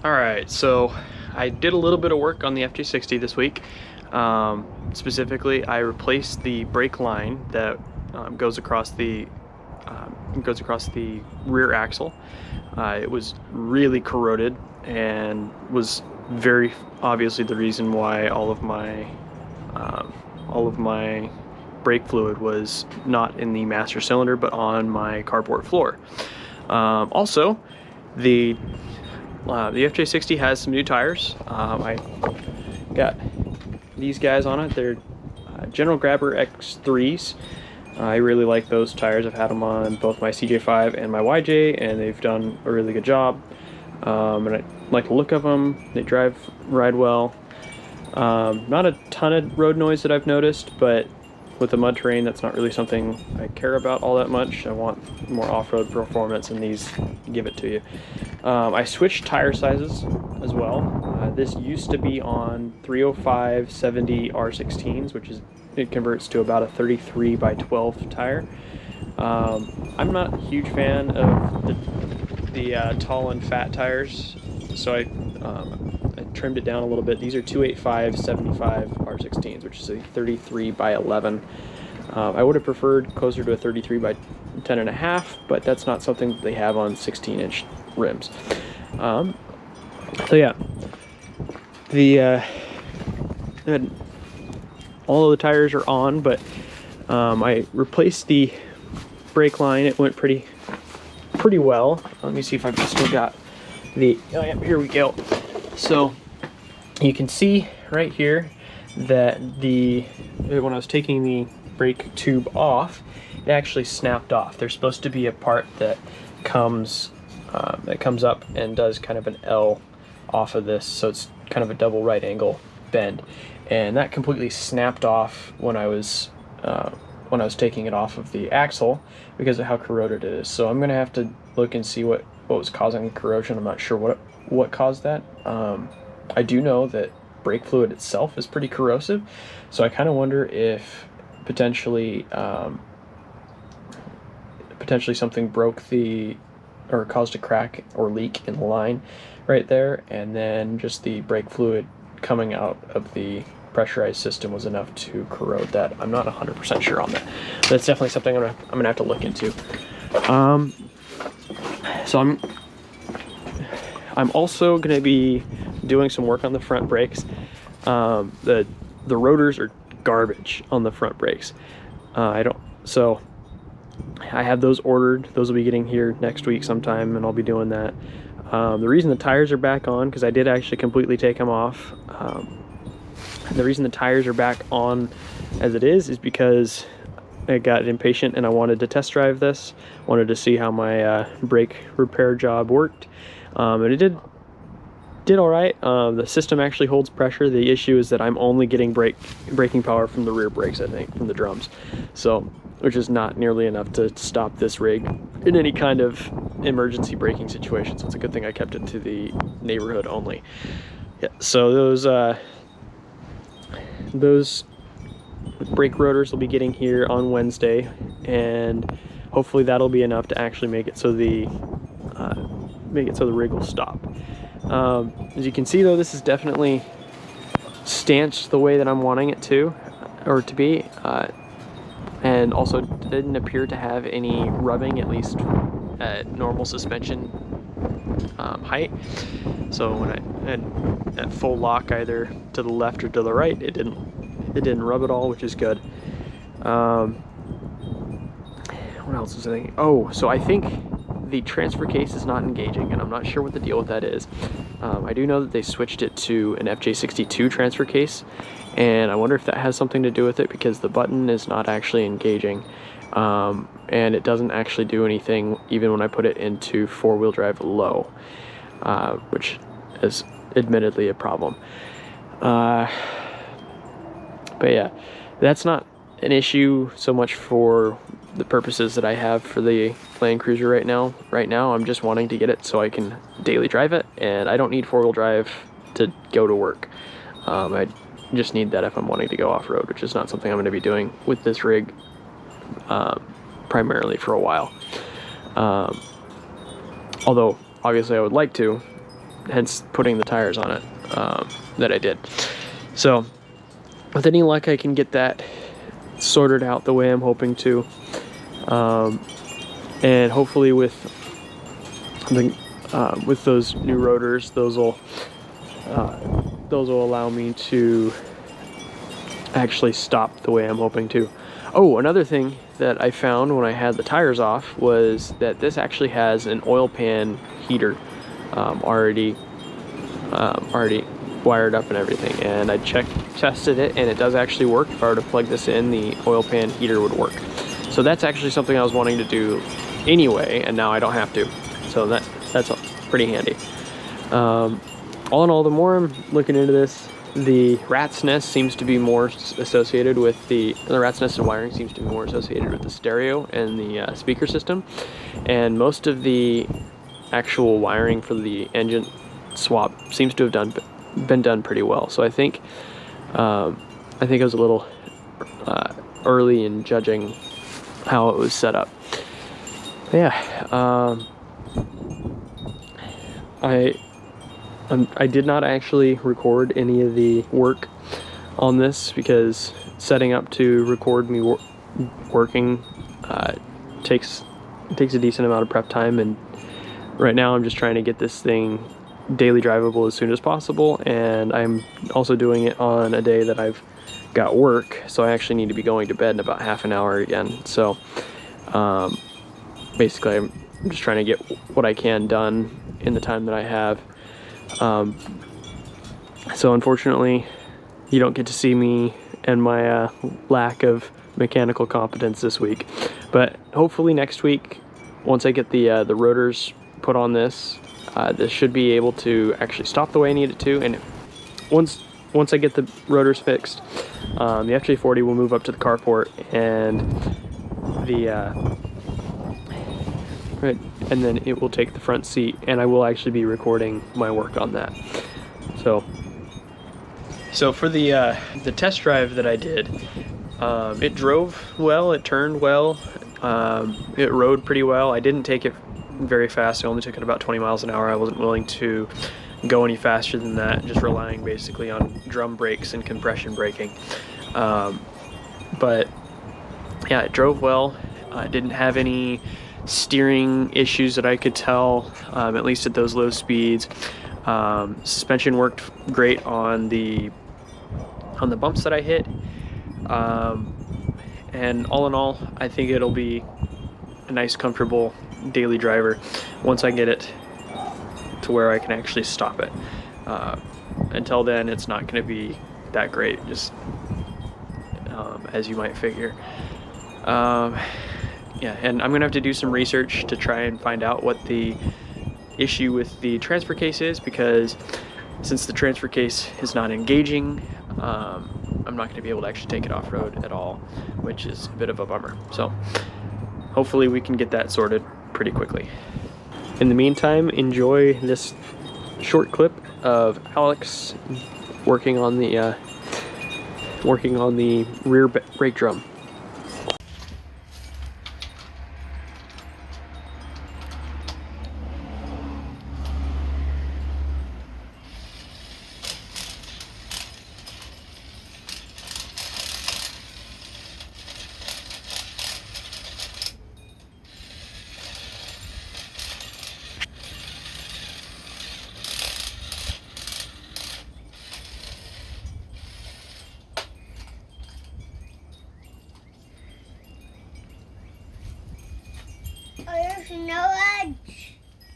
Alright, so I did a little bit of work on the FJ60 this week. Specifically, I replaced the brake line that goes across the rear axle. It was really corroded and was very obviously the reason why all of my brake fluid was not in the master cylinder but on my carport floor. Also, the FJ60 has some new tires. I got these guys on it. They're General Grabber X3s. I really like those tires. I've had them on both my CJ5 and my YJ, and they've done a really good job. And I like the look of them. They ride well. Not a ton of road noise that I've noticed, but with the mud terrain, that's not really something I care about all that much. I want more off-road performance, and these give it to you. I switched tire sizes as well. This used to be on 305/70 R16s, which is, it converts to about a 33 by 12 tire. I'm not a huge fan of the tall and fat tires, so I trimmed it down a little bit. These are 285/75 R16s, which is a 33 by 11. I would have preferred closer to a 33 by 10.5, but that's not something that they have on 16-inch rims. So yeah, all of the tires are on, but I replaced the brake line. It went pretty well. Let me see if I've still got the, oh yeah, here we go. So you can see right here that when I was taking the brake tube off, it actually snapped off. There's supposed to be a part that comes up and does kind of an L off of this, so it's kind of a double right angle bend, and that completely snapped off when I was taking it off of the axle because of how corroded it is. So I'm gonna have to look and see what was causing the corrosion. I'm not sure what caused that. I do know that brake fluid itself is pretty corrosive, so I kind of wonder if potentially something broke or caused a crack or leak in the line right there, and then just the brake fluid coming out of the pressurized system was enough to corrode that. I'm not 100% sure on that. That's definitely something I'm gonna have to look into. So I'm also gonna be doing some work on the front brakes. The rotors are garbage on the front brakes. So I have those ordered. Those will be getting here next week sometime, and I'll be doing that. The reason the tires are back on, because I did actually completely take them off. The reason the tires are back on as it is because I got impatient and I wanted to test drive this. Wanted to see how my brake repair job worked, and it did all right. The system actually holds pressure. The issue is that I'm only getting braking power from the rear brakes, I think, from the drums. So, which is not nearly enough to stop this rig in any kind of emergency braking situation. So it's a good thing I kept it to the neighborhood only. Yeah, so those brake rotors will be getting here on Wednesday, and hopefully that'll be enough to actually make it so the rig will stop. As you can see though, this is definitely stanched the way that I'm wanting it to be, and also didn't appear to have any rubbing, at least at normal suspension height. So when I had at full lock either to the left or to the right, it didn't rub at all, which is good. What else was I thinking? Oh, so I think the transfer case is not engaging, and I'm not sure what the deal with that is. I do know that they switched it to an FJ62 transfer case, and I wonder if that has something to do with it, because the button is not actually engaging, and it doesn't actually do anything even when I put it into four-wheel drive low, which is admittedly a problem. But yeah, that's not an issue so much for the purposes that I have for the Land Cruiser right now. Right now, I'm just wanting to get it so I can daily drive it, and I don't need four-wheel drive to go to work. I just need that if I'm wanting to go off-road, which is not something I'm going to be doing with this rig primarily for a while. Although, obviously I would like to, hence putting the tires on it that I did. So with any luck, I can get that sorted out the way I'm hoping to, and hopefully with those new rotors, those will allow me to actually stop the way I'm hoping to. Oh, another thing that I found when I had the tires off was that this actually has an oil pan heater already wired up and everything, and I tested it, and it does actually work. If I were to plug this in, the oil pan heater would work. So that's actually something I was wanting to do anyway, and now I don't have to. So that's pretty handy. All in all, the more I'm looking into this, the rat's nest seems to be more associated with the rat's nest and wiring seems to be more associated with the stereo and the speaker system, and most of the actual wiring for the engine swap seems to have been done pretty well. So I think I was a little early in judging how it was set up. But yeah, I did not actually record any of the work on this because setting up to record me working takes a decent amount of prep time, and right now I'm just trying to get this thing daily drivable as soon as possible, and I'm also doing it on a day that I've got work, so I actually need to be going to bed in about half an hour again. So basically I'm just trying to get what I can done in the time that I have. So unfortunately you don't get to see me and my lack of mechanical competence this week, but hopefully next week, once I get the rotors put on this should be able to actually stop the way I need it to. And once I get the rotors fixed, the FJ40 will move up to the carport, and and then it will take the front seat, and I will actually be recording my work on that. So for the test drive that I did, it drove well, it turned well, it rode pretty well. I didn't take it very fast. I only took it about 20 miles an hour. I wasn't willing to go any faster than that, just relying basically on drum brakes and compression braking. But yeah, it drove well. I didn't have any steering issues that I could tell, at least at those low speeds. Suspension worked great on the bumps that I hit. And all in all, I think it'll be a nice, comfortable daily driver once I get it to where I can actually stop it. Until then, it's not going to be that great, just as you might figure. Yeah, and I'm gonna have to do some research to try and find out what the issue with the transfer case is, because since the transfer case is not engaging, I'm not going to be able to actually take it off-road at all, which is a bit of a bummer. So hopefully we can get that sorted pretty quickly. In the meantime, enjoy this short clip of Alex working on the rear brake drum. There's no edge.